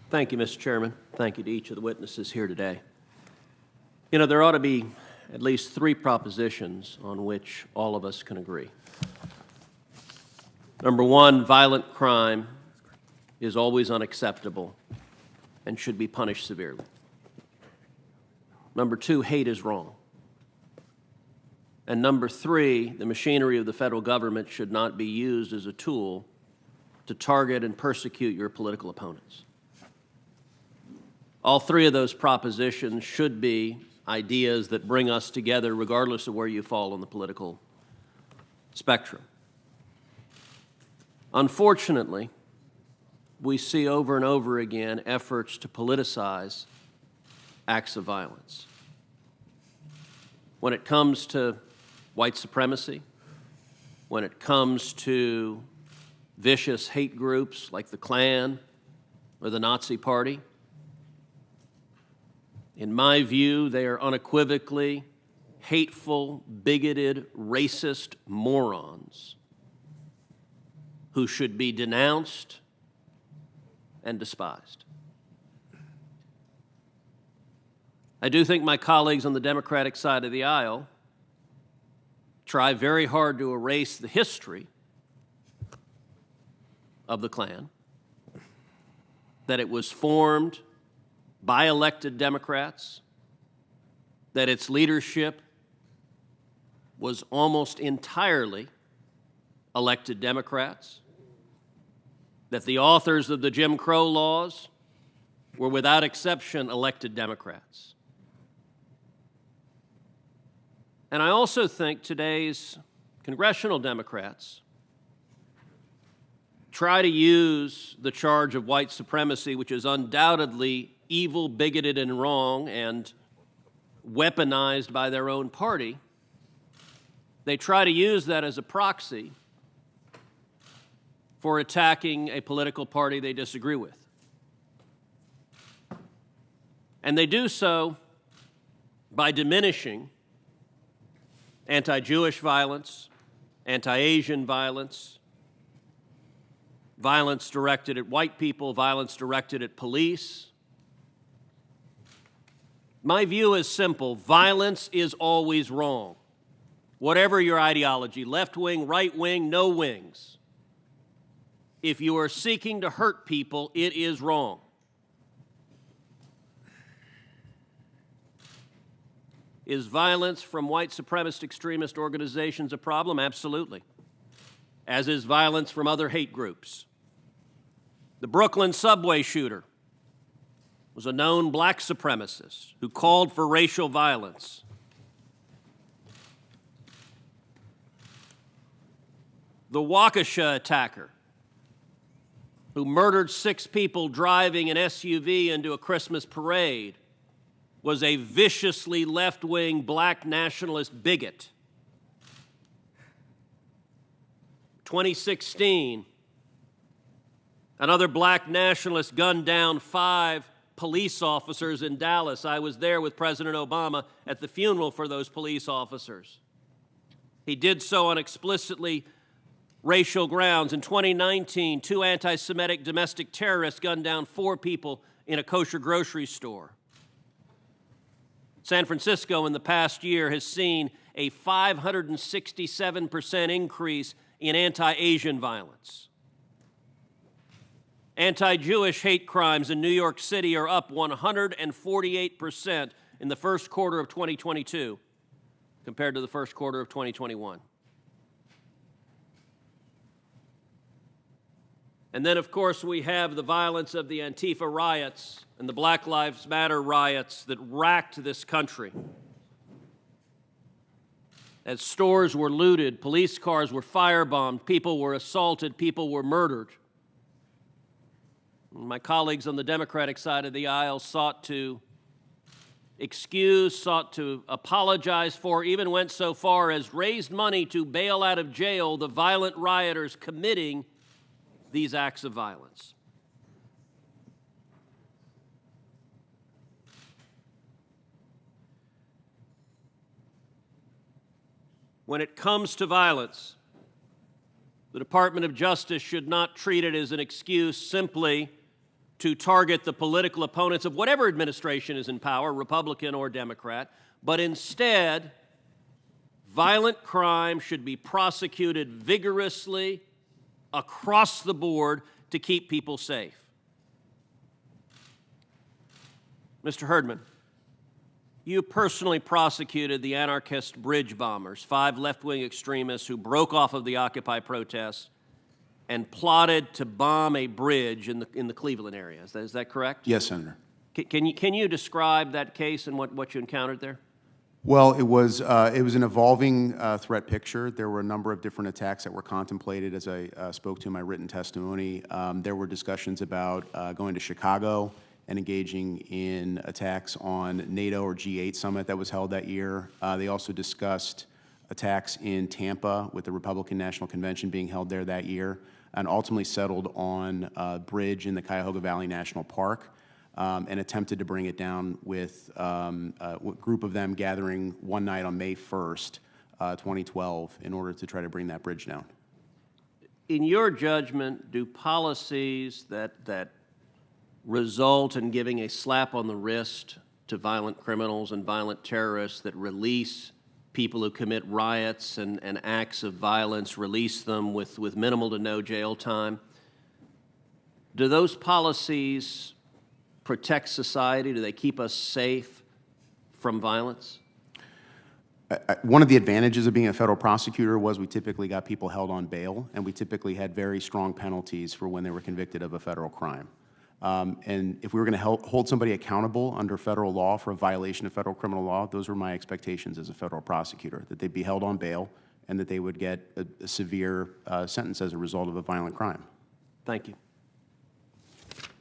Thank you, Mr. Chairman. Thank you to each of the witnesses here today. You know, there ought to be at least three propositions on which all of us can agree. Number one, violent crime is always unacceptable and should be punished severely. Number two, hate is wrong. And number three, the machinery of the federal government should not be used as a tool to target and persecute your political opponents. All three of those propositions should be ideas that bring us together regardless of where you fall on the political spectrum. Unfortunately, we see over and over again efforts to politicize acts of violence. When it comes to white supremacy, when it comes to vicious hate groups like the Klan or the Nazi Party, in my view, they are unequivocally hateful, bigoted, racist morons who should be denounced and despised. I do think my colleagues on the Democratic side of the aisle try very hard to erase the history of the Klan, that it was formed by elected Democrats, that its leadership was almost entirely elected Democrats, that the authors of the Jim Crow laws were without exception elected Democrats. And I also think today's congressional Democrats try to use the charge of white supremacy, which is undoubtedly evil, bigoted, and wrong, and weaponized by their own party. They try to use that as a proxy for attacking a political party they disagree with. And they do so by diminishing anti-Jewish violence, anti-Asian violence, violence directed at white people, violence directed at police. My view is simple. Violence is always wrong. Whatever your ideology, left wing, right wing, no wings. If you are seeking to hurt people, it is wrong. Is violence from white supremacist extremist organizations a problem? Absolutely. As is violence from other hate groups. The Brooklyn subway shooter was a known black supremacist who called for racial violence. The Waukesha attacker who murdered 6 people driving an SUV into a Christmas parade was a viciously left-wing black nationalist bigot. 2016, another black nationalist gunned down 5 police officers in Dallas. I was there with President Obama at the funeral for those police officers. He did so on explicitly racial grounds. In 2019, 2 anti-Semitic domestic terrorists gunned down 4 people in a kosher grocery store. San Francisco in the past year has seen a 567% increase in anti-Asian violence. Anti-Jewish hate crimes in New York City are up 148% in the first quarter of 2022 compared to the first quarter of 2021. And then, of course, we have the violence of the Antifa riots and the Black Lives Matter riots that racked this country. As stores were looted, police cars were firebombed, people were assaulted, people were murdered. My colleagues on the Democratic side of the aisle sought to excuse, sought to apologize for, even went so far as raised money to bail out of jail the violent rioters committing these acts of violence. When it comes to violence, the Department of Justice should not treat it as an excuse simply to target the political opponents of whatever administration is in power, Republican or Democrat, but instead, violent crime should be prosecuted vigorously across the board to keep people safe. Mr. Herdman, you personally prosecuted the anarchist bridge bombers, 5 left-wing extremists who broke off of the Occupy protests and plotted to bomb a bridge in the Cleveland area. Is that correct? Yes, Senator. Can you describe that case and what you encountered there? Well, it was an evolving threat picture. There were a number of different attacks that were contemplated as I spoke to in my written testimony. There were discussions about going to Chicago and engaging in attacks on NATO or G8 summit that was held that year. They also discussed attacks in Tampa with the Republican National Convention being held there that year, and ultimately settled on a bridge in the Cuyahoga Valley National Park, and attempted to bring it down with a group of them gathering one night on May 1st, 2012, in order to try to bring that bridge down. In your judgment, do policies that result in giving a slap on the wrist to violent criminals and violent terrorists, that release people who commit riots and acts of violence, release them with minimal to no jail time, do those policies protect society? Do they keep us safe from violence? One of the advantages of being a federal prosecutor was we typically got people held on bail, and we typically had very strong penalties for when they were convicted of a federal crime. And if we were going to hold somebody accountable under federal law for a violation of federal criminal law, those were my expectations as a federal prosecutor, that they'd be held on bail and that they would get a severe sentence as a result of a violent crime. Thank you.